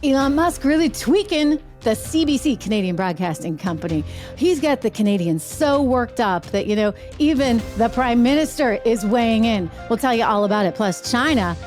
Elon Musk really tweaking the CBC, Canadian Broadcasting Company. He's got the Canadians so worked up that, even the Prime Minister is weighing in. We'll tell you all about it. Plus, China,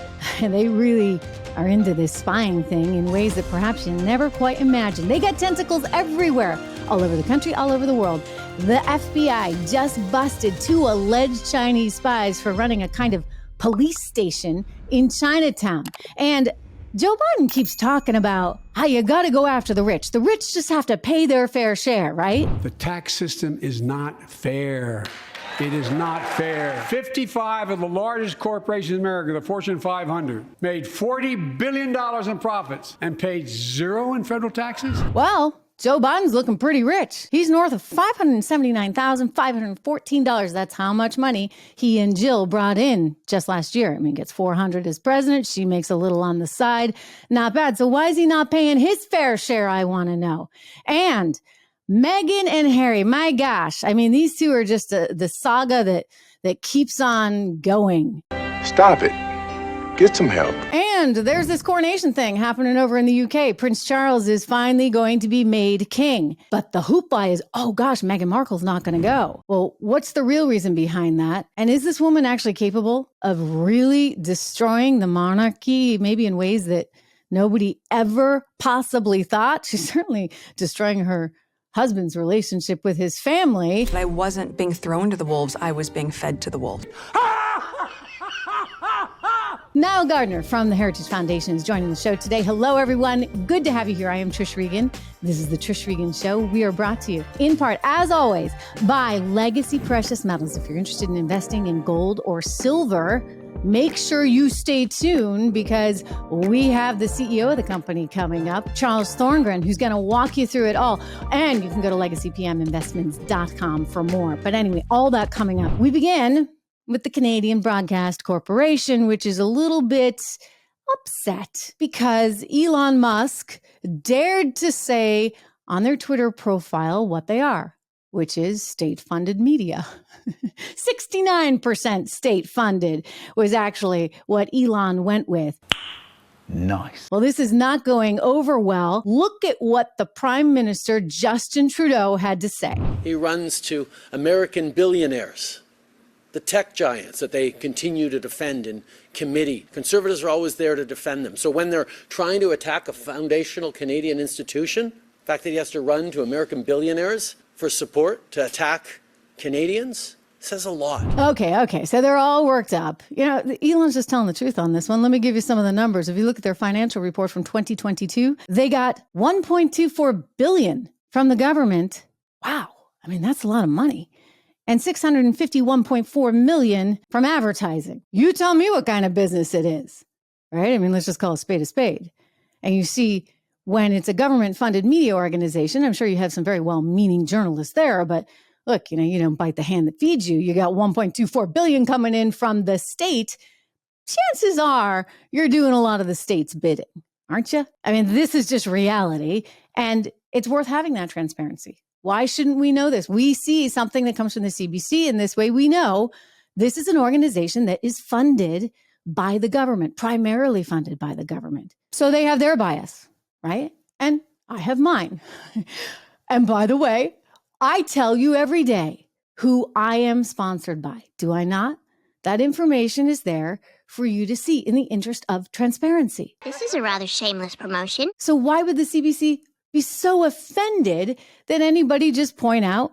they really are into this spying thing in ways that perhaps you never quite imagined. They got tentacles everywhere, all over the country, all over the world. The FBI just busted 2 alleged Chinese spies for running a kind of police station in Chinatown. And Joe Biden keeps talking about how you got to go after the rich. The rich just have to pay their fair share, right? The tax system is not fair. It is not fair. 55 of the largest corporations in America, the Fortune 500, made $40 billion in profits and paid 0 in federal taxes. Well, Joe Biden's looking pretty rich. He's north of $579,514. That's how much money he and Jill brought in just last year. I mean, gets $400 as president. She makes a little on the side. Not bad. So why is he not paying his fair share, I want to know. And Meghan and Harry, my gosh. I mean, these two are just the saga that keeps on going. Stop it. Get some help. And there's this coronation thing happening over in the UK. Prince Charles is finally going to be made king. But the hoopla is, oh gosh, Meghan Markle's not going to go. Well, what's the real reason behind that? And is this woman actually capable of really destroying the monarchy, maybe in ways that nobody ever possibly thought? She's certainly destroying her husband's relationship with his family. I wasn't being thrown to the wolves. I was being fed to the wolves. Nile Gardnier from the Heritage Foundation is joining the show today. Hello, everyone. Good to have you here. I am Trish Regan. This is the Trish Regan Show. We are brought to you in part, as always, by Legacy Precious Metals. If you're interested in investing in gold or silver, make sure you stay tuned because we have the CEO of the company coming up, Charles Thorngren, who's going to walk you through it all. And you can go to legacypminvestments.com for more. But anyway, all that coming up. We begin with the Canadian Broadcast Corporation, which is a little bit upset because Elon Musk dared to say on their Twitter profile what they are, which is state-funded media. 69% state-funded was actually what Elon went with. Nice. Well, this is not going over well. Look at what the Prime Minister, Justin Trudeau, had to say. He runs to American billionaires, the tech giants that they continue to defend in committee. Conservatives are always there to defend them. So when they're trying to attack a foundational Canadian institution, the fact that he has to run to American billionaires for support to attack Canadians says a lot. Okay. So they're all worked up. Elon's just telling the truth on this one. Let me give you some of the numbers. If you look at their financial report from 2022, they got $1.24 billion from the government. Wow. I mean, that's a lot of money. And $651.4 million from advertising. You tell me what kind of business it is, right? I mean, let's just call a spade. And you see, when it's a government-funded media organization, I'm sure you have some very well-meaning journalists there, but look, you don't bite the hand that feeds you. You got $1.24 billion coming in from the state. Chances are you're doing a lot of the state's bidding, aren't you? I mean, this is just reality, and it's worth having that transparency. Why shouldn't we know this? We see something that comes from the CBC, and this way we know this is an organization that is funded by the government, primarily funded by the government. So they have their bias, right? And I have mine. And by the way, I tell you every day who I am sponsored by. Do I not? That information is there for you to see in the interest of transparency. This is a rather shameless promotion. So why would the CBC be so offended that anybody just point out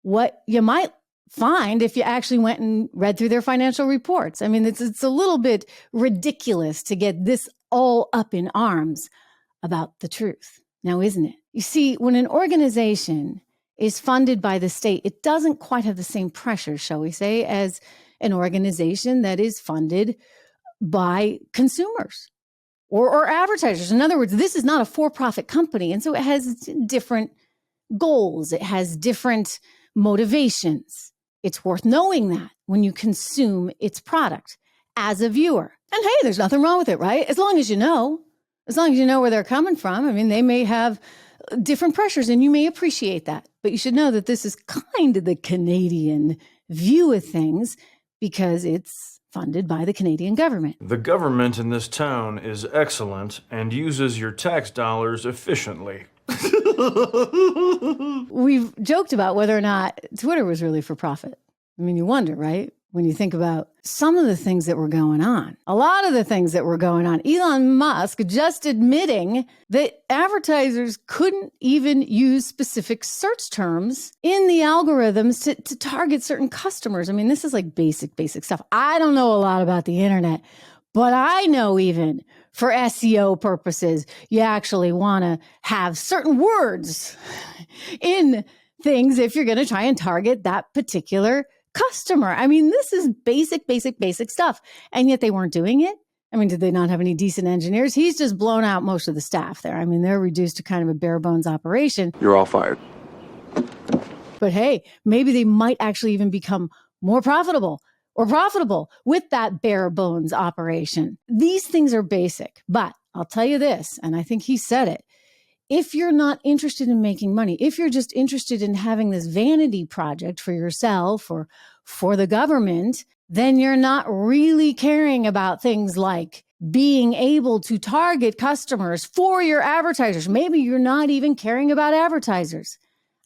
what you might find if you actually went and read through their financial reports? I mean, it's a little bit ridiculous to get this all up in arms about the truth. Now, isn't it? You see, when an organization is funded by the state, it doesn't quite have the same pressure, shall we say, as an organization that is funded by consumers or advertisers. In other words, this is not a for-profit company. And so it has different goals. It has different motivations. It's worth knowing that when you consume its product as a viewer. And hey, there's nothing wrong with it, right? As long as you know where they're coming from. I mean, they may have different pressures and you may appreciate that. But you should know that this is kind of the Canadian view of things because it's funded by the Canadian government. The government in this town is excellent and uses your tax dollars efficiently. We've joked about whether or not Twitter was really for profit. I mean, you wonder, right? When you think about some of the things that were going on, a lot of the things that were going on. Elon Musk just admitting that advertisers couldn't even use specific search terms in the algorithms to target certain customers. I mean, this is like basic stuff. I don't know a lot about the internet, but I know even for SEO purposes, you actually want to have certain words in things if you're going to try and target that particular customer. I mean, this is basic stuff. And yet they weren't doing it. I mean, did they not have any decent engineers? He's just blown out most of the staff there. I mean, they're reduced to kind of a bare bones operation. You're all fired. But hey, maybe they might actually even become more profitable with that bare bones operation. These things are basic, but I'll tell you this, and I think he said it. If you're not interested in making money, if you're just interested in having this vanity project for yourself or for the government, then you're not really caring about things like being able to target customers for your advertisers. Maybe you're not even caring about advertisers.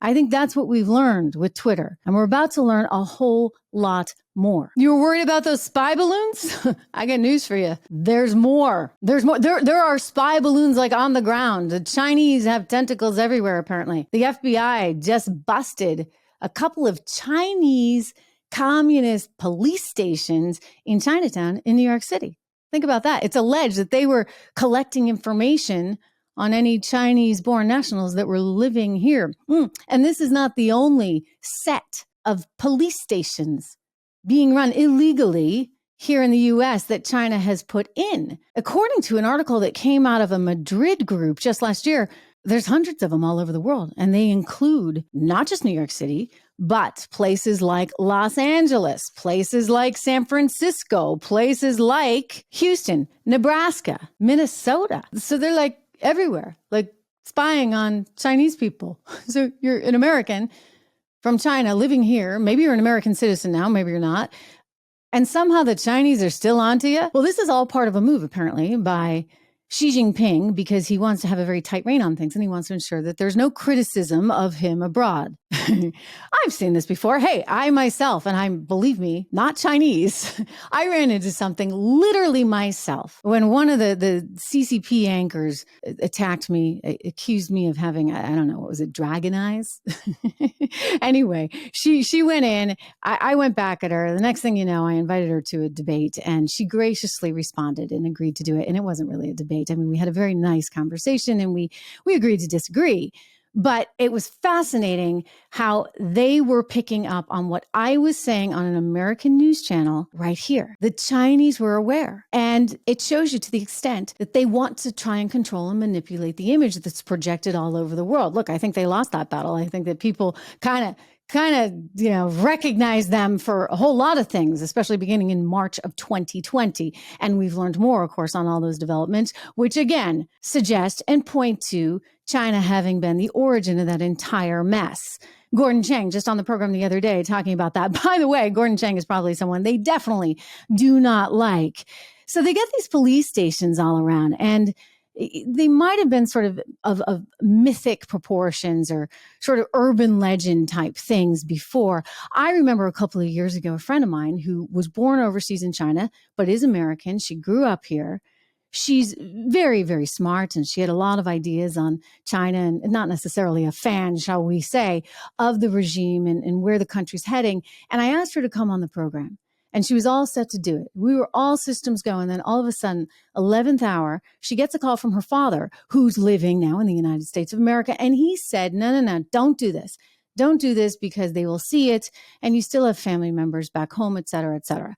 I think that's what we've learned with Twitter. And we're about to learn a whole lot more. You were worried about those spy balloons? I got news for you. There's more. There are spy balloons like on the ground. The Chinese have tentacles everywhere, apparently. The FBI just busted a couple of Chinese communist police stations in Chinatown in New York City. Think about that. It's alleged that they were collecting information on any Chinese-born nationals that were living here. And this is not the only set of police stations being run illegally here in the U.S. that China has put in. According to an article that came out of a Madrid group just last year, there's hundreds of them all over the world. And they include not just New York City, but places like Los Angeles, places like San Francisco, places like Houston, Nebraska, Minnesota. So they're like everywhere, like spying on Chinese people. So you're an American from China living here. Maybe you're an American citizen now, maybe you're not. And somehow the Chinese are still onto you. Well, this is all part of a move, apparently, by Xi Jinping, because he wants to have a very tight rein on things and he wants to ensure that there's no criticism of him abroad. I've seen this before. Hey, I myself, and I'm, believe me, not Chinese. I ran into something literally myself when one of the CCP anchors attacked me, accused me of having, I don't know, what was it, dragon eyes? Anyway, she went in. I went back at her. The next thing you know, I invited her to a debate and she graciously responded and agreed to do it. And it wasn't really a debate. I mean, we had a very nice conversation and we agreed to disagree. But it was fascinating how they were picking up on what I was saying on an American news channel right here. The Chinese were aware. And it shows you to the extent that they want to try and control and manipulate the image that's projected all over the world. Look, I think they lost that battle. I think that people kind of recognize them for a whole lot of things, especially beginning in March of 2020. And we've learned more, of course, on all those developments, which again suggest and point to China having been the origin of that entire mess. Gordon Chang, just on the program the other day, talking about that. By the way, Gordon Chang is probably someone they definitely do not like. So they get these police stations all around, and they might have been sort of mythic proportions or sort of urban legend type things before. I remember a couple of years ago, a friend of mine who was born overseas in China, but is American. She grew up here. She's very, very smart, and she had a lot of ideas on China and not necessarily a fan, shall we say, of the regime and where the country's heading. And I asked her to come on the program. And she was all set to do it. We were all systems go. And then all of a sudden, 11th hour, she gets a call from her father, who's living now in the United States of America. And he said, no, don't do this. Don't do this because they will see it. And you still have family members back home, et cetera, et cetera.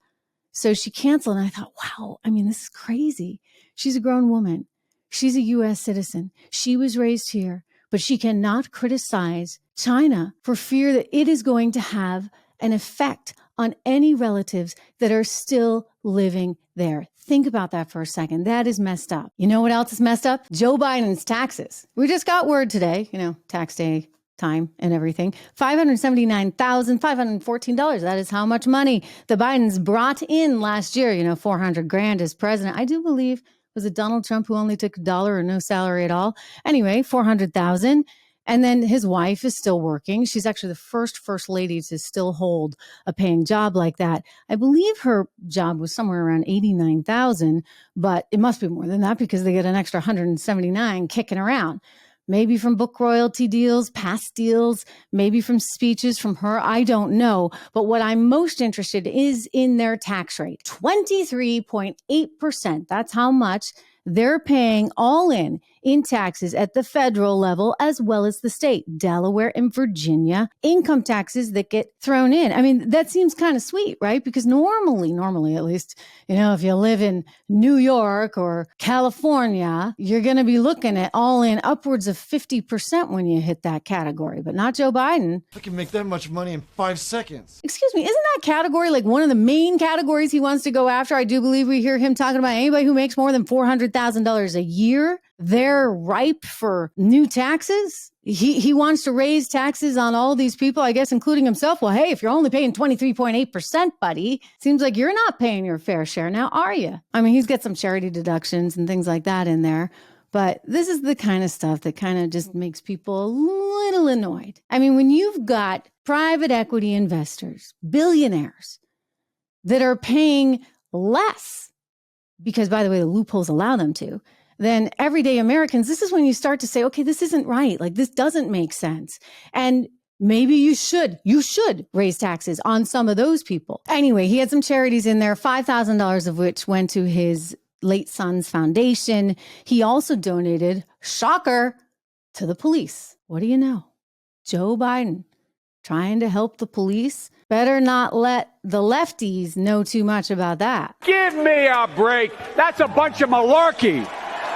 So she canceled. And I thought, wow, I mean, this is crazy. She's a grown woman. She's a U.S. citizen. She was raised here, but she cannot criticize China for fear that it is going to have an effect on any relatives that are still living there. Think about that for a second. That is messed up. You know what else is messed up? Joe Biden's taxes. We just got word today, tax day time and everything. $579,514. That is how much money the Bidens brought in last year. You know, 400 grand as president. I do believe, was it Donald Trump who only took $1 or no salary at all? Anyway, 400,000. And then his wife is still working. She's actually the first lady to still hold a paying job like that. I believe her job was somewhere around 89,000, but it must be more than that because they get an extra 179 kicking around. Maybe from book royalty deals, past deals, maybe from speeches from her. I don't know. But what I'm most interested is in their tax rate. 23.8%. That's how much they're paying all in taxes at the federal level as well as the state, Delaware and Virginia, income taxes that get thrown in. I mean, that seems kind of sweet, right? Because normally at least, you know, if you live in New York or California, you're going to be looking at all in upwards of 50% when you hit that category, but not Joe Biden. I can make that much money in 5 seconds. Excuse me, isn't that category like one of the main categories he wants to go after? I do believe we hear him talking about anybody who makes more than $400,000 a year. They're ripe for new taxes. He wants to raise taxes on all these people, I guess, including himself. Well, hey, if you're only paying 23.8%, buddy, seems like you're not paying your fair share now, are you? I mean, he's got some charity deductions and things like that in there. But this is the kind of stuff that kind of just makes people a little annoyed. I mean, when you've got private equity investors, billionaires, that are paying less, because, by the way, the loopholes allow them to, then everyday Americans, this is when you start to say, okay, this isn't right. Like, this doesn't make sense. And maybe you should raise taxes on some of those people. Anyway, he had some charities in there, $5,000 of which went to his late son's foundation. He also donated, shocker, to the police. What do you know? Joe Biden trying to help the police. Better not let the lefties know too much about that. Give me a break. That's a bunch of malarkey.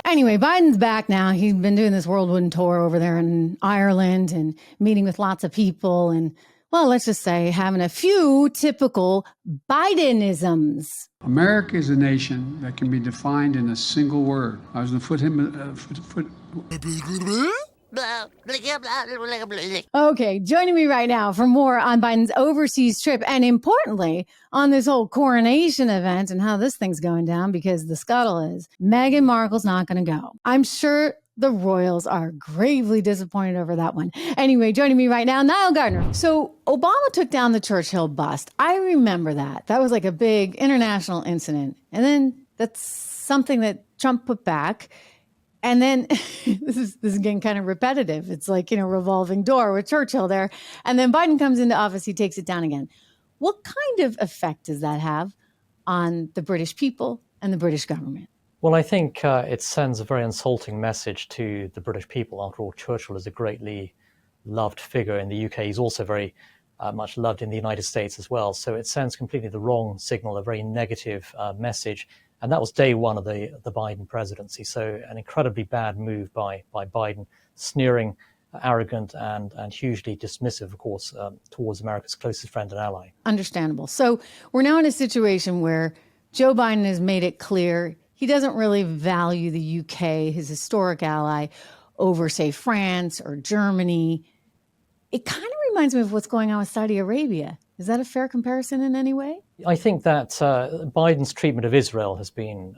Anyway, Biden's back now. He's been doing this whirlwind tour over there in Ireland and meeting with lots of people and, well, let's just say having a few typical Bidenisms. America is a nation that can be defined in a single word. I was going to Okay, joining me right now for more on Biden's overseas trip and importantly on this whole coronation event and how this thing's going down, because the scuttle is Meghan Markle's not going to go. I'm sure the royals are gravely disappointed over that one. Anyway, joining me right now, Nile Gardnier. So Obama took down the Churchill bust. I remember that. That was like a big international incident. And then that's something that Trump put back. And then this is getting kind of repetitive. It's like, you know, revolving door with Churchill there. And then Biden comes into office, he takes it down again. What kind of effect does that have on the British people and the British government? Well, I think it sends a very insulting message to the British people. After all, Churchill is a greatly loved figure in the UK. He's also very much loved in the United States as well. So it sends completely the wrong signal, a very negative message. And that was day one of the Biden presidency. So an incredibly bad move by Biden, sneering, arrogant, and hugely dismissive, of course, towards America's closest friend and ally. Understandable. So we're now in a situation where Joe Biden has made it clear he doesn't really value the UK, his historic ally, over, say, France or Germany. It kind of reminds me of what's going on with Saudi Arabia. Is that a fair comparison in any way? I think that Biden's treatment of Israel has been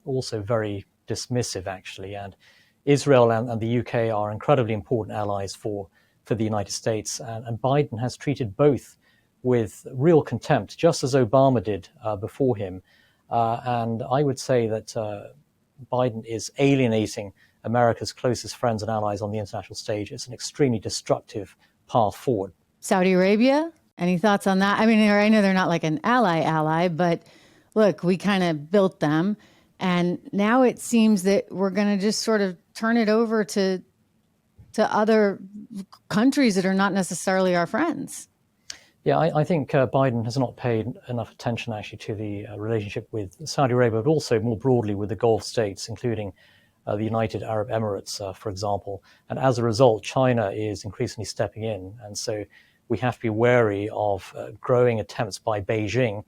also very dismissive, actually. And Israel and the UK are incredibly important allies for the United States. And Biden has treated both with real contempt, just as Obama did before him. And I would say that Biden is alienating America's closest friends and allies on the international stage. It's an extremely destructive path forward. Saudi Arabia? Any thoughts on that? I mean, I know they're not like an ally, but look, we kind of built them. And now it seems that we're going to just sort of turn it over to other countries that are not necessarily our friends. Yeah, I think Biden has not paid enough attention, actually, to the relationship with Saudi Arabia, but also more broadly with the Gulf states, including the United Arab Emirates, for example. And as a result, China is increasingly stepping in. And so we have to be wary of growing attempts by Beijing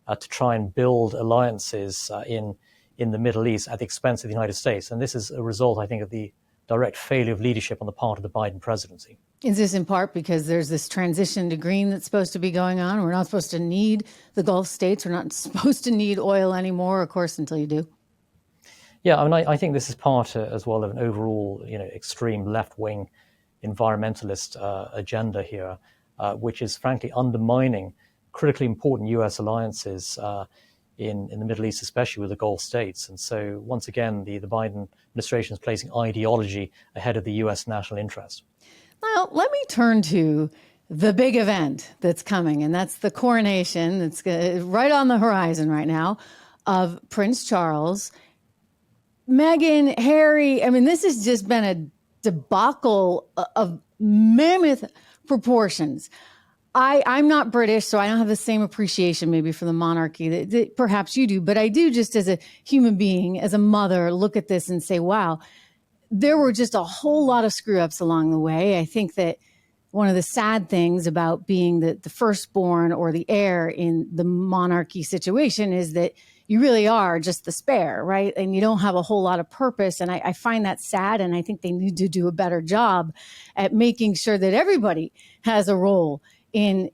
to try and build alliances in the Middle East at the expense of the United States. And this is a result, I think, of the direct failure of leadership on the part of the Biden presidency. Is this in part because there's this transition to green that's supposed to be going on? We're not supposed to need the Gulf states. We're not supposed to need oil anymore, of course, until you do. Yeah, I mean, I think this is part as well of an overall, extreme left-wing environmentalist agenda here, which is frankly undermining critically important U.S. alliances in the Middle East, especially with the Gulf states. And so, once again, the Biden administration is placing ideology ahead of the U.S. national interest. Well, let me turn to the big event that's coming, and that's the coronation that's right on the horizon right now of Prince Charles. Meghan, Harry, I mean, this has just been a debacle of mammoth proportions. I'm not British, so I don't have the same appreciation maybe for the monarchy that perhaps you do, but I do just as a human being, as a mother, look at this and say, wow, there were just a whole lot of screw-ups along the way. I think that one of the sad things about being the firstborn or the heir in the monarchy situation is that you really are just the spare, right? And you don't have a whole lot of purpose. And I find that sad. And I think they need to do a better job at making sure that everybody has a role in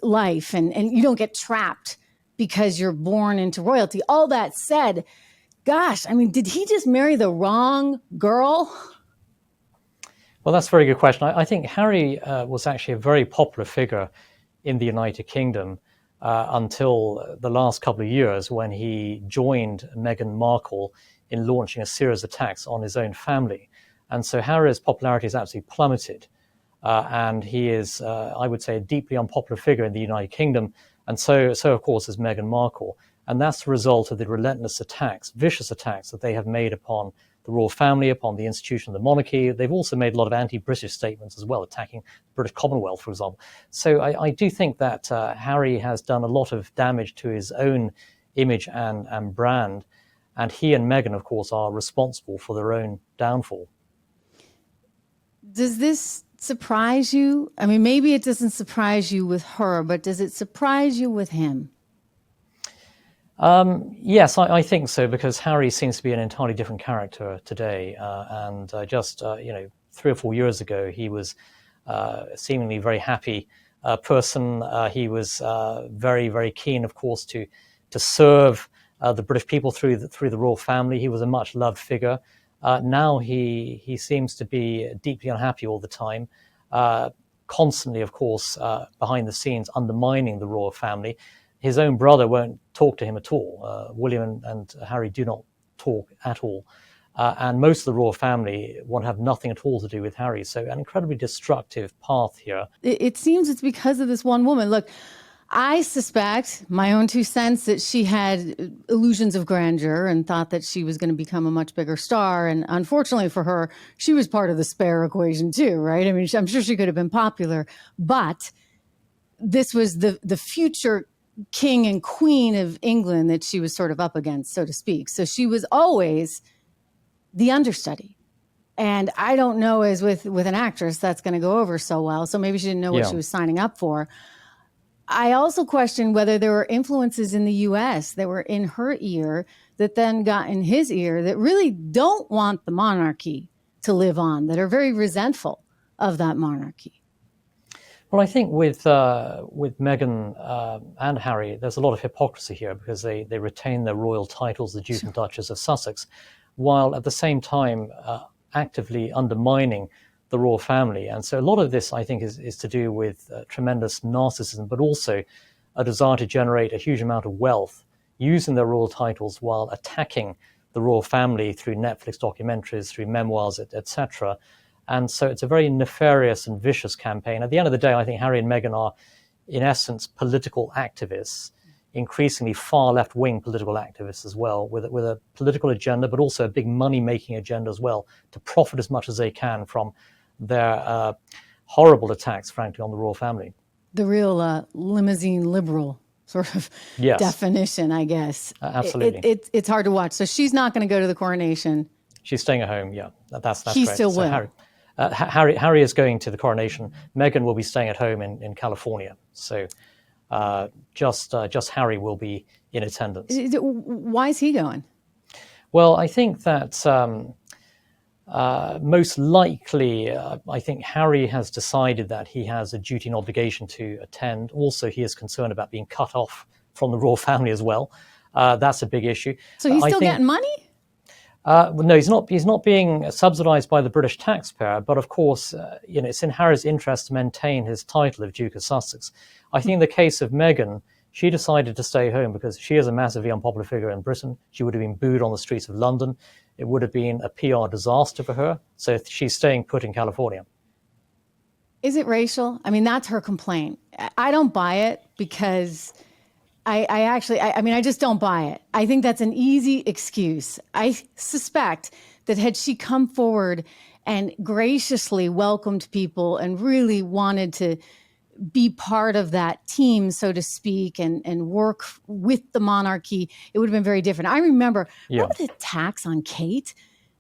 life and you don't get trapped because you're born into royalty. All that said, gosh, I mean, did he just marry the wrong girl? Well, that's a very good question. I think Harry was actually a very popular figure in the United Kingdom until the last couple of years when he joined Meghan Markle in launching a series of attacks on his own family. And so Harry's popularity has absolutely plummeted. And he is, I would say, a deeply unpopular figure in the United Kingdom. And so of course, is Meghan Markle. And that's the result of the relentless attacks, vicious attacks that they have made upon the royal family, upon the institution of the monarchy. They've also made a lot of anti-British statements as well, attacking the British Commonwealth, for example. So I do think that Harry has done a lot of damage to his own image and brand. And he and Meghan, of course, are responsible for their own downfall. Does this surprise you? I mean, maybe it doesn't surprise you with her, but does it surprise you with him? Yes, I think so, because Harry seems to be an entirely different character today. And just 3 or 4 years ago, he was seemingly very happy person. He was very, very keen, of course, to serve the British people through the royal family. He was a much loved figure. Now he seems to be deeply unhappy all the time, constantly, of course, behind the scenes undermining the royal family. His own brother won't talk to him at all. William and Harry do not talk at all. And most of the royal family want to have nothing at all to do with Harry. So an incredibly destructive path here. It seems it's because of this one woman. Look, I suspect, my own 2 cents, that she had illusions of grandeur and thought that she was going to become a much bigger star. And unfortunately for her, she was part of the spare equation too, right? I mean, I'm sure she could have been popular, but this was the future king and queen of England that she was sort of up against, so to speak. So she was always the understudy. And I don't know, as with an actress, that's going to go over so well. So maybe she didn't know what she was signing up for. I also question whether there were influences in the U.S. that were in her ear that then got in his ear that really don't want the monarchy to live on, that are very resentful of that monarchy. Well, I think with Meghan and Harry, there's a lot of hypocrisy here because they retain their royal titles, the Duke and Duchess of Sussex, while at the same time actively undermining the royal family. And so a lot of this, I think, is to do with tremendous narcissism, but also a desire to generate a huge amount of wealth using their royal titles while attacking the royal family through Netflix documentaries, through memoirs, etc. And so it's a very nefarious and vicious campaign. At the end of the day, I think Harry and Meghan are, in essence, political activists, increasingly far left-wing political activists as well, with a political agenda, but also a big money-making agenda as well, to profit as much as they can from their horrible attacks, frankly, on the royal family. The real limousine liberal sort of definition, I guess. Absolutely. It's hard to watch. So she's not going to go to the coronation. She's staying at home, yeah. That's he great. Still so will. Harry is going to the coronation. Meghan will be staying at home in California. So just Harry will be in attendance. Why is he going? Well, I think that Most likely, I think Harry has decided that he has a duty and obligation to attend. Also, he is concerned about being cut off from the royal family as well. That's a big issue. So he's still getting money? No, he's not. He's not being subsidised by the British taxpayer. But of course, it's in Harry's interest to maintain his title of Duke of Sussex. I think in the case of Meghan, she decided to stay home because she is a massively unpopular figure in Britain. She would have been booed on the streets of London. It would have been a PR disaster for her. So she's staying put in California. Is it racial? I mean, that's her complaint. I don't buy it because I just don't buy it. I think that's an easy excuse. I suspect that had she come forward and graciously welcomed people and really wanted to be part of that team, so to speak, and work with the monarchy, it would have been very different. I remember the attacks on Kate.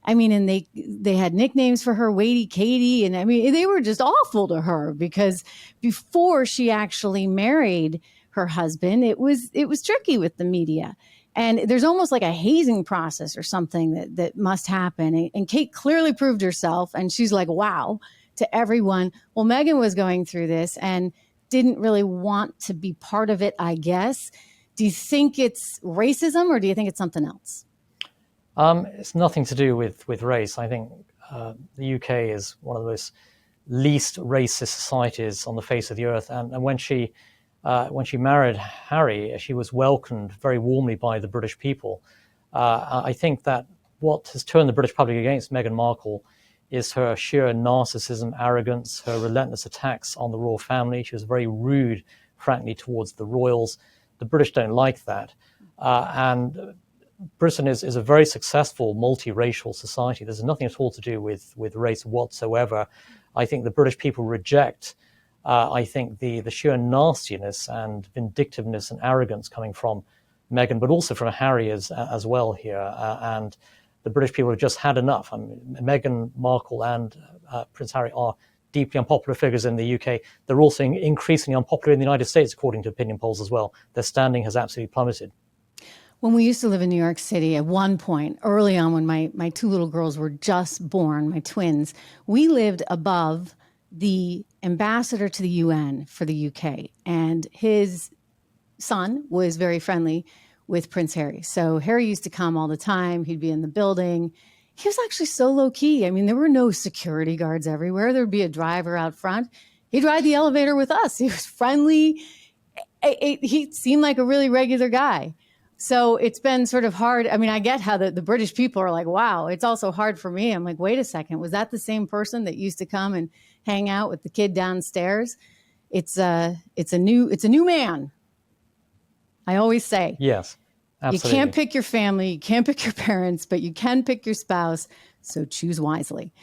I mean, and they had nicknames for her, Weighty Katie, and I mean, they were just awful to her because before she actually married her husband, it was tricky with the media. And there's almost like a hazing process or something that must happen. And Kate clearly proved herself, and she's like, wow, to everyone. Well, Meghan was going through this and didn't really want to be part of it, I guess. Do you think it's racism or do you think it's something else? It's nothing to do with race. I think the UK is one of the most least racist societies on the face of the earth. And when she married Harry, she was welcomed very warmly by the British people. I think that what has turned the British public against Meghan Markle is her sheer narcissism, arrogance, her relentless attacks on the royal family. She was very rude, frankly, towards the royals. The British don't like that. And Britain is a very successful multiracial society. There's nothing at all to do with race whatsoever. I think the British people reject, the sheer nastiness and vindictiveness and arrogance coming from Meghan, but also from Harry as well here. And the British people have just had enough. I mean, Meghan Markle and Prince Harry are deeply unpopular figures in the UK. They're also increasingly unpopular in the United States, according to opinion polls as well. Their standing has absolutely plummeted. When we used to live in New York City, at one point, early on when my two little girls were just born, my twins, we lived above the ambassador to the UN for the UK. And his son was very friendly with Prince Harry. So Harry used to come all the time. He'd be in the building. He was actually so low key. I mean, there were no security guards everywhere. There'd be a driver out front. He'd ride the elevator with us. He was friendly. He seemed like a really regular guy. So it's been sort of hard. I mean, I get how the British people are like, wow, it's also hard for me. I'm like, wait a second. Was that the same person that used to come and hang out with the kid downstairs? It's a new man. I always say, yes, absolutely. You can't pick your family, you can't pick your parents, but you can pick your spouse. So choose wisely.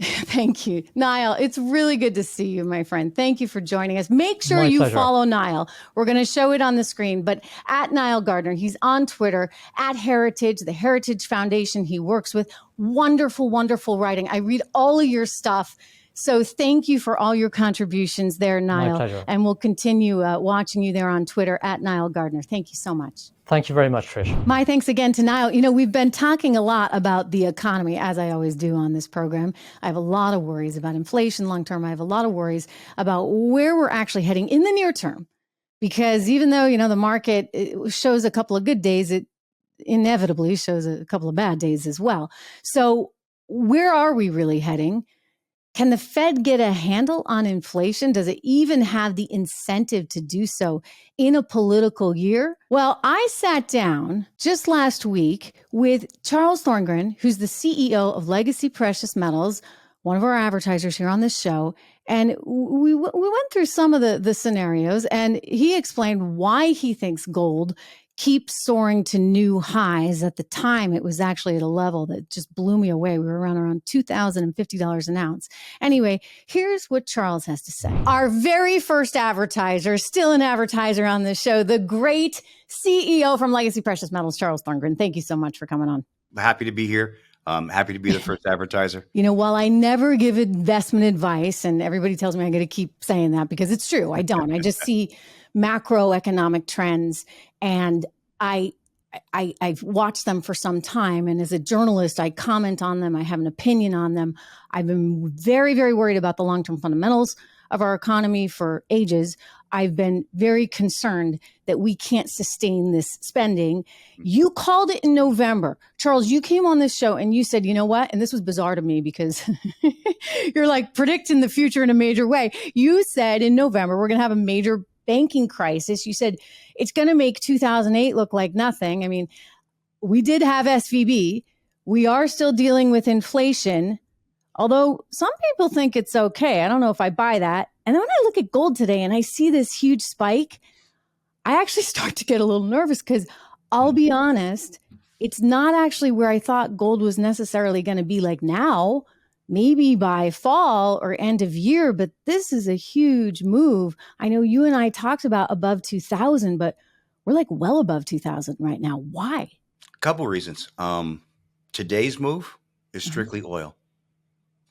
Thank you, Nile. It's really good to see you, my friend. Thank you for joining us. Make sure you follow Nile. We're going to show it on the screen, but at Nile Gardnier, he's on Twitter, at Heritage, the Heritage Foundation he works with. Wonderful, wonderful writing. I read all of your stuff. So thank you for all your contributions there, Nile. My pleasure. And we'll continue watching you there on Twitter at Nile Gardnier. Thank you so much. Thank you very much, Trish. My thanks again to Nile. You know, we've been talking a lot about the economy, as I always do on this program. I have a lot of worries about inflation long term. I have a lot of worries about where we're actually heading in the near term. Because even though, you know, the market shows a couple of good days, it inevitably shows a couple of bad days as well. So where are we really heading? Can the Fed get a handle on inflation? Does it even have the incentive to do so in a political year? Well, I sat down just last week with Charles Thorngren, who's the CEO of Legacy Precious Metals, one of our advertisers here on this show. And we went through some of the scenarios, and he explained why he thinks gold keeps soaring to new highs. At the time, it was actually at a level that just blew me away. We were around $2,050 an ounce. Anyway, here's what Charles has to say. Our very first advertiser, still an advertiser on this show, the great CEO from Legacy Precious Metals, Charles Thorngren. Thank you so much for coming on. Happy to be here. Happy to be the first advertiser. You know, while I never give investment advice, and everybody tells me I'm going to keep saying that because it's true, I don't. I just see macroeconomic trends, and I I've watched them for some time. And as a journalist, I comment on them. I have an opinion on them. I've been very, very worried about the long-term fundamentals of our economy for ages. I've been very concerned that we can't sustain this spending. You called it in November. Charles, you came on this show and you said, you know what? And this was bizarre to me because you're like predicting the future in a major way. You said in November, we're going to have a major banking crisis. You said it's going to make 2008 look like nothing. I mean, we did have SVB. We are still dealing with inflation, although some people think it's okay. I don't know if I buy that. And then when I look at gold today and I see this huge spike, I actually start to get a little nervous because I'll be honest, it's not actually where I thought gold was necessarily going to be like now. Maybe by fall or end of year, but this is a huge move. I know you and I talked about above 2000, but we're like well above 2000 right now. Why? A couple reasons. Today's move is strictly oil.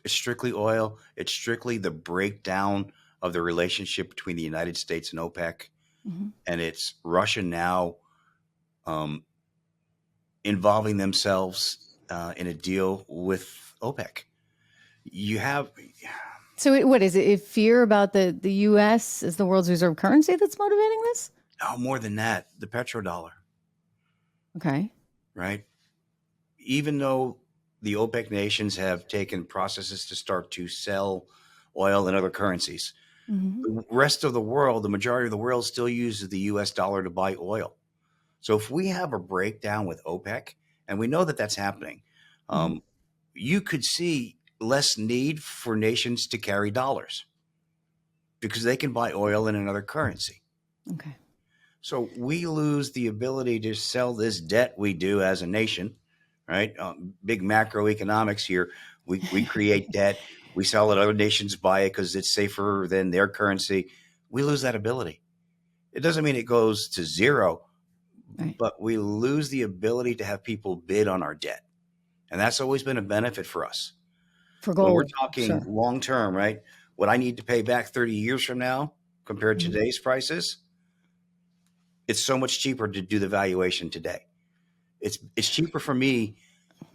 It's strictly oil. It's strictly the breakdown of the relationship between the United States and OPEC. And it's Russia now involving themselves in a deal with OPEC. You have. So what is it? Fear about the U.S. as the world's reserve currency that's motivating this? Oh, more than that, the petrodollar. Okay. Right. Even though the OPEC nations have taken processes to start to sell oil and other currencies, the rest of the world, the majority of the world still uses the U.S. dollar to buy oil. So if we have a breakdown with OPEC, and we know that that's happening, you could see less need for nations to carry dollars because they can buy oil in another currency. Okay. So we lose the ability to sell this debt we do as a nation, right? Big macroeconomics here. We create debt. We sell it. Other nations buy it because it's safer than their currency. We lose that ability. It doesn't mean it goes to zero, but we lose the ability to have people bid on our debt. And that's always been a benefit for us. For gold. When we're talking long term, right? What I need to pay back 30 years from now compared to today's prices, it's so much cheaper to do the valuation today. It's cheaper for me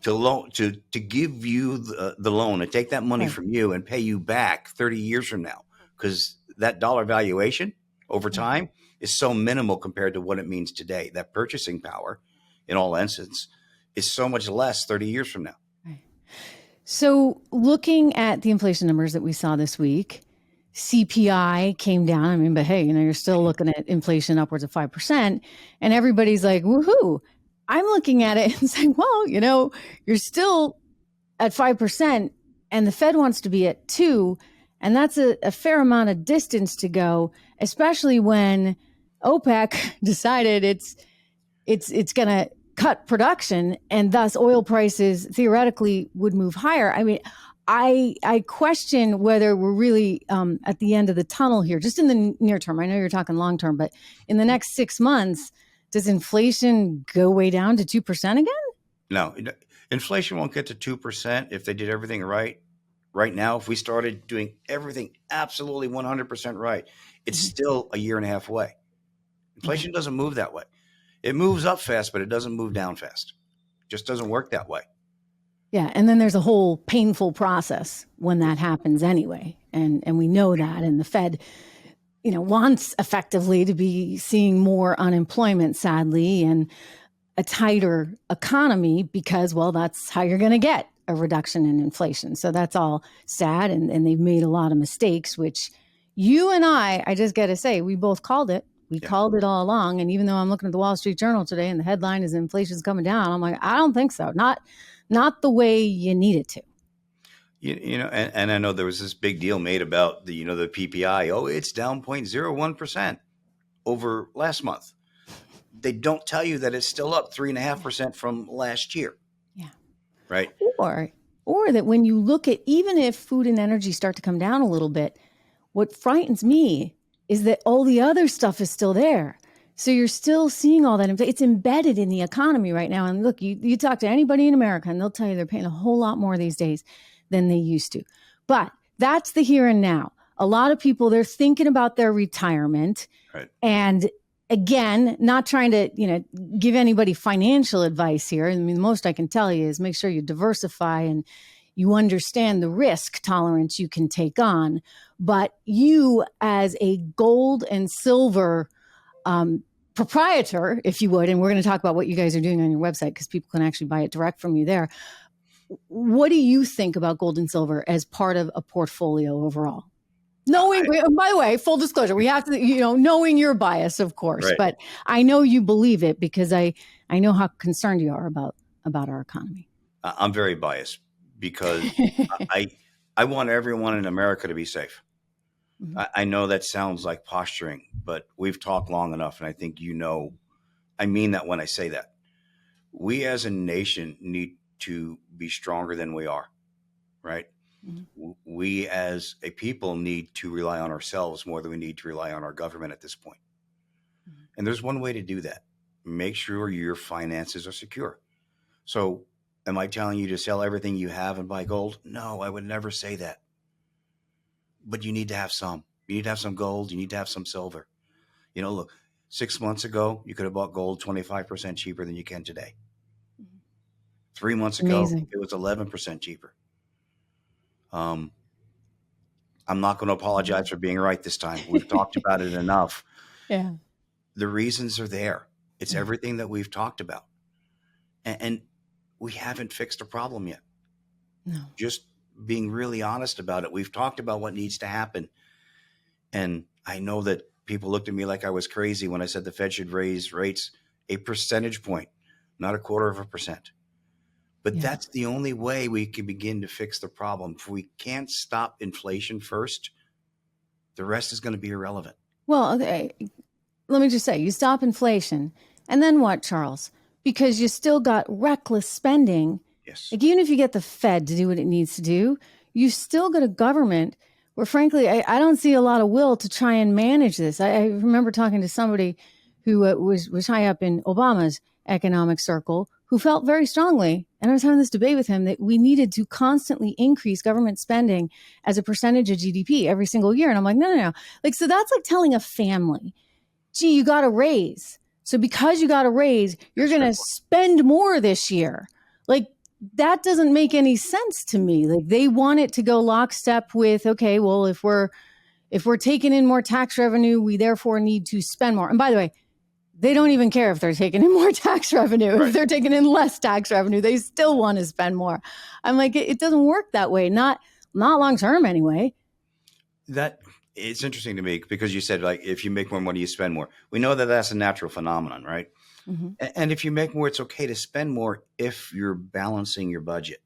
to give you the loan and take that money from you and pay you back 30 years from now, because that dollar valuation over time is so minimal compared to what it means today. That purchasing power, in all instances, is so much less 30 years from now. So looking at the inflation numbers that we saw this week, CPI came down. I mean, but hey, you're still looking at inflation upwards of 5%. And everybody's like, woohoo. I'm looking at it and saying, well, you're still at 5% and the Fed wants to be at 2%. And that's a fair amount of distance to go, especially when OPEC decided it's going to cut production, and thus oil prices theoretically would move higher. I mean, I question whether we're really at the end of the tunnel here, just in the near term. I know you're talking long term, but in the next 6 months, does inflation go way down to 2% again? No, inflation won't get to 2% if they did everything right. Right now, if we started doing everything absolutely 100% right, it's still a year and a half away. Inflation doesn't move that way. It moves up fast, but it doesn't move down fast. It just doesn't work that way. Yeah. And then there's a whole painful process when that happens anyway. And we know that. And the Fed, wants effectively to be seeing more unemployment, sadly, and a tighter economy because, well, that's how you're going to get a reduction in inflation. So that's all sad. And they've made a lot of mistakes, which you and I just got to say, we both called it. We called it all along. And even though I'm looking at the Wall Street Journal today and the headline is inflation's coming down, I'm like, I don't think so. Not the way you need it to. And I know there was this big deal made about the PPI. Oh, it's down 0.01% over last month. They don't tell you that it's still up 3.5% from last year. Yeah. Right. Or that when you look at, even if food and energy start to come down a little bit, what frightens me is that all the other stuff is still there. So you're still seeing all that. It's embedded in the economy right now. And look, you talk to anybody in America and they'll tell you they're paying a whole lot more these days than they used to. But that's the here and now. A lot of people, they're thinking about their retirement. Right. And again, not trying to, give anybody financial advice here. I mean, the most I can tell you is make sure you diversify and you understand the risk tolerance you can take on. But you, as a gold and silver proprietor, if you would, and we're going to talk about what you guys are doing on your website because people can actually buy it direct from you there. What do you think about gold and silver as part of a portfolio overall? Knowing, by the way, full disclosure, we have to, knowing your bias, of course, Right. but I know you believe it because I know how concerned you are about our economy. I'm very biased because I want everyone in America to be safe. Mm-hmm. I know that sounds like posturing, but we've talked long enough, and I think I mean that when I say that. We as a nation need to be stronger than we are, right? Mm-hmm. We as a people need to rely on ourselves more than we need to rely on our government at this point. Mm-hmm. And there's one way to do that. Make sure your finances are secure. So am I telling you to sell everything you have and buy gold? No, I would never say that. But you need to have some. You need to have some gold. You need to have some silver. Look, 6 months ago, you could have bought gold 25% cheaper than you can today. 3 months ago, Amazing. it was 11% cheaper. I'm not going to apologize for being right this time. We've talked about it enough. Yeah. The reasons are there. It's everything that we've talked about. And we haven't fixed a problem yet. No. Just being really honest about it. We've talked about what needs to happen. And I know that people looked at me like I was crazy when I said the Fed should raise rates a percentage point, not 0.25%. But that's the only way we can begin to fix the problem. If we can't stop inflation first, the rest is going to be irrelevant. Well, okay. Let me just say, you stop inflation, and then what, Charles? Because you still got reckless spending. Yes. Like, even if you get the Fed to do what it needs to do, you still got a government where, frankly, I don't see a lot of will to try and manage this. I remember talking to somebody who was high up in Obama's economic circle who felt very strongly, and I was having this debate with him, that we needed to constantly increase government spending as a percentage of GDP every single year. And I'm like, no. Like, so that's like telling a family, gee, you got a raise. So because you got a raise, you're going to spend more this year. Like, that doesn't make any sense to me. Like, they want it to go lockstep with, okay, well, if we're taking in more tax revenue, we therefore need to spend more. And by the way, they don't even care if they're taking in more tax revenue. Right. If they're taking in less tax revenue, they still want to spend more. I'm like, it doesn't work that way. Not long term anyway. That it's interesting to me because you said, like, if you make more money, you spend more. We know that that's a natural phenomenon, right? Mm-hmm. And if you make more, it's okay to spend more if you're balancing your budget,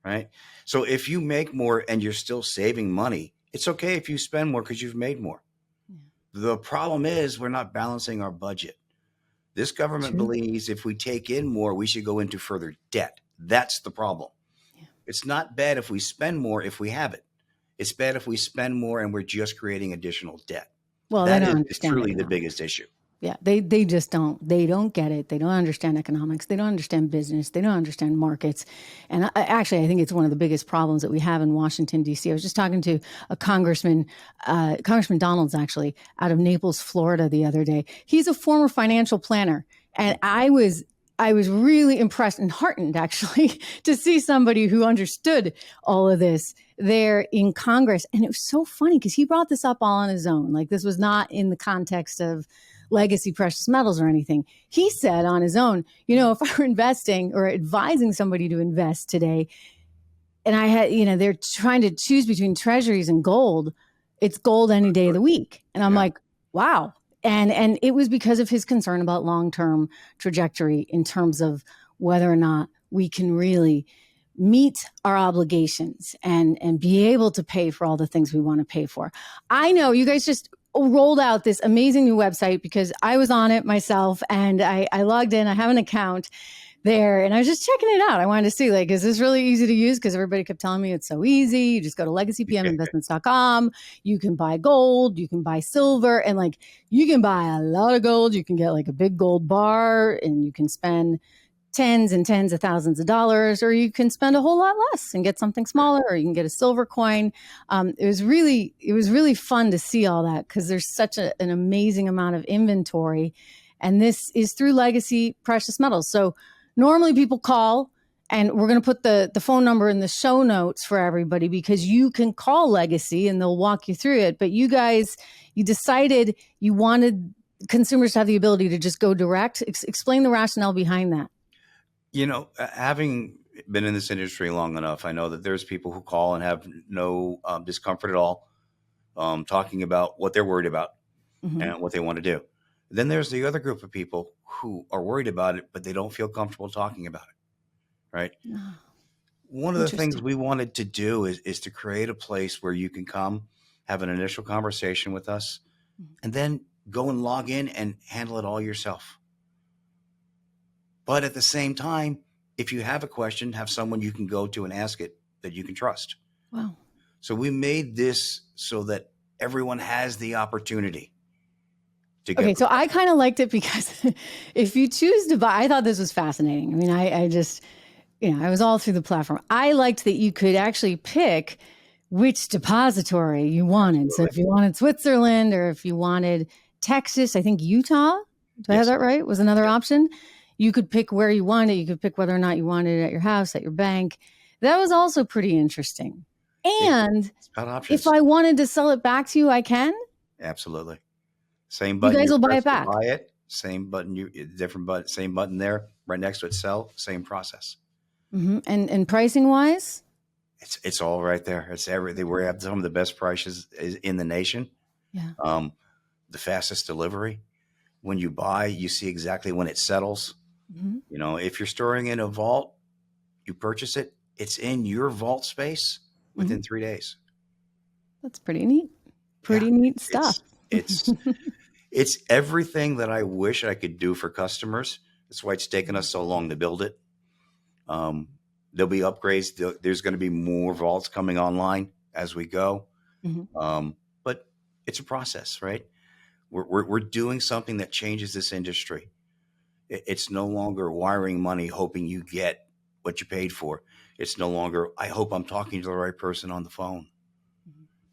right? So if you make more and you're still saving money, it's okay if you spend more because you've made more. The problem is we're not balancing our budget. This government believes if we take in more, we should go into further debt. That's the problem. Yeah. It's not bad if we spend more if we have it. It's bad if we spend more and we're just creating additional debt. Well, that they don't is truly the biggest issue. Yeah, they just don't. They don't get it. They don't understand economics. They don't understand business. They don't understand markets. And I think it's one of the biggest problems that we have in Washington, D.C. I was just talking to a Congressman Donalds, actually, out of Naples, Florida, the other day. He's a former financial planner. And I was really impressed and heartened, actually, to see somebody who understood all of this there in Congress. And it was so funny because he brought this up all on his own. Like, this was not in the context of legacy precious metals or anything. He said on his own, if I were investing or advising somebody to invest today, and I had, they're trying to choose between treasuries and gold, it's gold any day of the week. And I'm like, wow. And it was because of his concern about long-term trajectory in terms of whether or not we can really meet our obligations and be able to pay for all the things we want to pay for. I know you guys just rolled out this amazing new website because I was on it myself and I logged in. I have an account there and I was just checking it out. I wanted to see, like, is this really easy to use? Because everybody kept telling me it's so easy. You just go to legacypminvestments.com. You can buy gold, you can buy silver, and like you can buy a lot of gold. You can get like a big gold bar and you can spend tens and tens of thousands of dollars, or you can spend a whole lot less and get something smaller, or you can get a silver coin. It was really fun to see all that because there's such an amazing amount of inventory. And this is through Legacy Precious Metals. So normally people call, and we're going to put the phone number in the show notes for everybody because you can call Legacy and they'll walk you through it. But you guys, you decided you wanted consumers to have the ability to just go direct. Explain the rationale behind that. You know, having been in this industry long enough, I know that there's people who call and have no discomfort at all, talking about what they're worried about and what they want to do. Then there's the other group of people who are worried about it, but they don't feel comfortable talking about it. Right. One of the things we wanted to do is to create a place where you can come, have an initial conversation with us, and then go and log in and handle it all yourself. But at the same time, if you have a question, have someone you can go to and ask it that you can trust. Wow. So we made this so that everyone has the opportunity to get. Okay, so I kind of liked it because if you choose to buy, I thought this was fascinating. I mean, I just, I was all through the platform. I liked that you could actually pick which depository you wanted. So if you wanted Switzerland or if you wanted Texas, I think Utah, do I have that right? Was another option. You could pick where you wanted it. You could pick whether or not you wanted it at your house, at your bank. That was also pretty interesting. And if I wanted to sell it back to you, I can? Absolutely. Same button. You guys will buy it back. Buy it. Same button. Different button. Same button there. Right next to it. Sell. Same process. And pricing wise? It's all right there. It's everything. We have some of the best prices in the nation. Yeah. The fastest delivery. When you buy, you see exactly when it settles. You know, if you're storing in a vault, you purchase it. It's in your vault space within 3 days. That's pretty neat. Pretty neat stuff. It's everything that I wish I could do for customers. That's why it's taken us so long to build it. There'll be upgrades. There's going to be more vaults coming online as we go. But it's a process, right? We're doing something that changes this industry. It's no longer wiring money, hoping you get what you paid for. It's no longer, I hope I'm talking to the right person on the phone.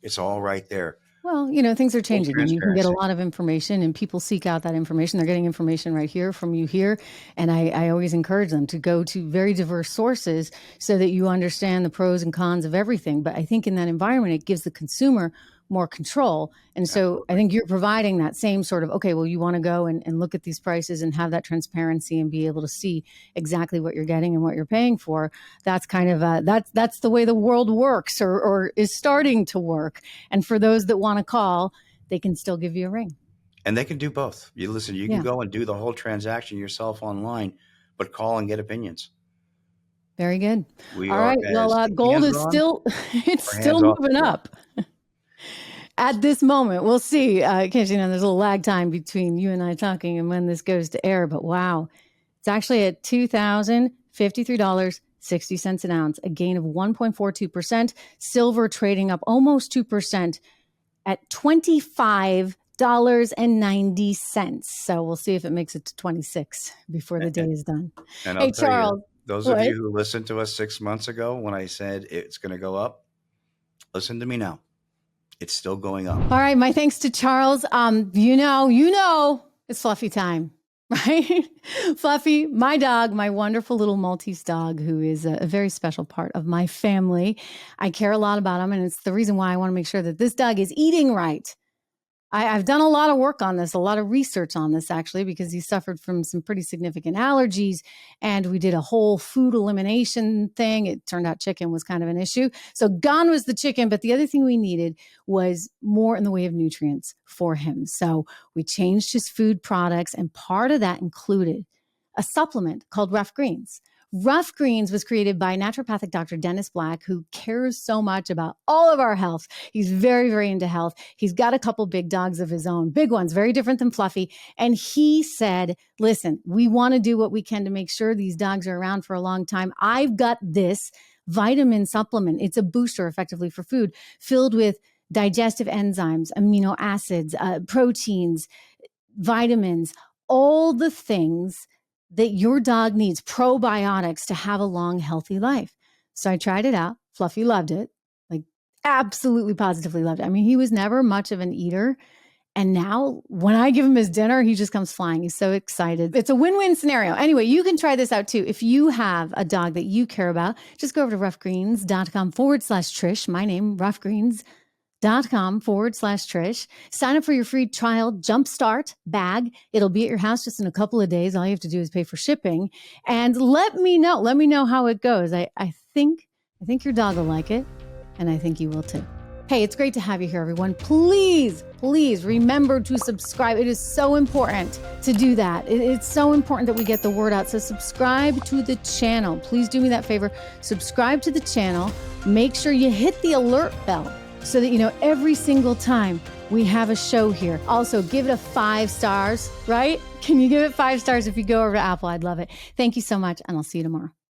It's all right there. Well, things are changing and you can get a lot of information and people seek out that information. They're getting information right here from you here. And I always encourage them to go to very diverse sources so that you understand the pros and cons of everything. But I think in that environment, it gives the consumer more control. And so I think you're providing that same sort of, okay, well, you want to go and look at these prices and have that transparency and be able to see exactly what you're getting and what you're paying for. That's kind of, that's the way the world works or is starting to work. And for those that want to call, they can still give you a ring. And they can do both. You can go and do the whole transaction yourself online, but call and get opinions. Very good. All right. Well, gold is still, it's still moving up. At this moment, we'll see. Because, there's a little lag time between you and I talking and when this goes to air. But wow, it's actually at $2,053.60 an ounce, a gain of 1.42%. Silver trading up almost 2% at $25.90. So we'll see if it makes it to 26 before the day is done. And hey, Charles. Those of you who listened to us 6 months ago when I said it's going to go up, listen to me now. It's still going up. All right. My thanks to Charles. It's Fluffy time, right? Fluffy, my dog, my wonderful little Maltese dog, who is a very special part of my family. I care a lot about him. And it's the reason why I want to make sure that this dog is eating right. I've done a lot of work on this, a lot of research on this, actually, because he suffered from some pretty significant allergies. And we did a whole food elimination thing. It turned out chicken was kind of an issue. So gone was the chicken. But the other thing we needed was more in the way of nutrients for him. So we changed his food products. And part of that included a supplement called Rough Greens. Rough Greens was created by naturopathic Dr. Dennis Black, who cares so much about all of our health. He's very, very into health. He's got a couple big dogs of his own, big ones, very different than Fluffy. And he said, listen, we want to do what we can to make sure these dogs are around for a long time. I've got this vitamin supplement. It's a booster effectively for food filled with digestive enzymes, amino acids, proteins, vitamins, all the things that your dog needs probiotics to have a long, healthy life. So I tried it out. Fluffy loved it, like absolutely positively loved it. I mean, he was never much of an eater. And now when I give him his dinner, he just comes flying. He's so excited. It's a win-win scenario. Anyway, you can try this out too. If you have a dog that you care about, just go over to roughgreens.com/Trish. My name, roughgreens.com/Trish. Sign up for your free trial Jumpstart bag. It'll be at your house just in a couple of days. All you have to do is pay for shipping. And let me know how it goes. I think your dog will like it. And I think you will too. Hey, it's great to have you here, everyone. Please remember to subscribe. It is so important to do that. It's so important that we get the word out. So subscribe to the channel. Please do me that favor. Subscribe to the channel. Make sure you hit the alert bell so that you know every single time we have a show here. Also, give it a 5 stars, right? Can you give it 5 stars if you go over to Apple? I'd love it. Thank you so much, and I'll see you tomorrow.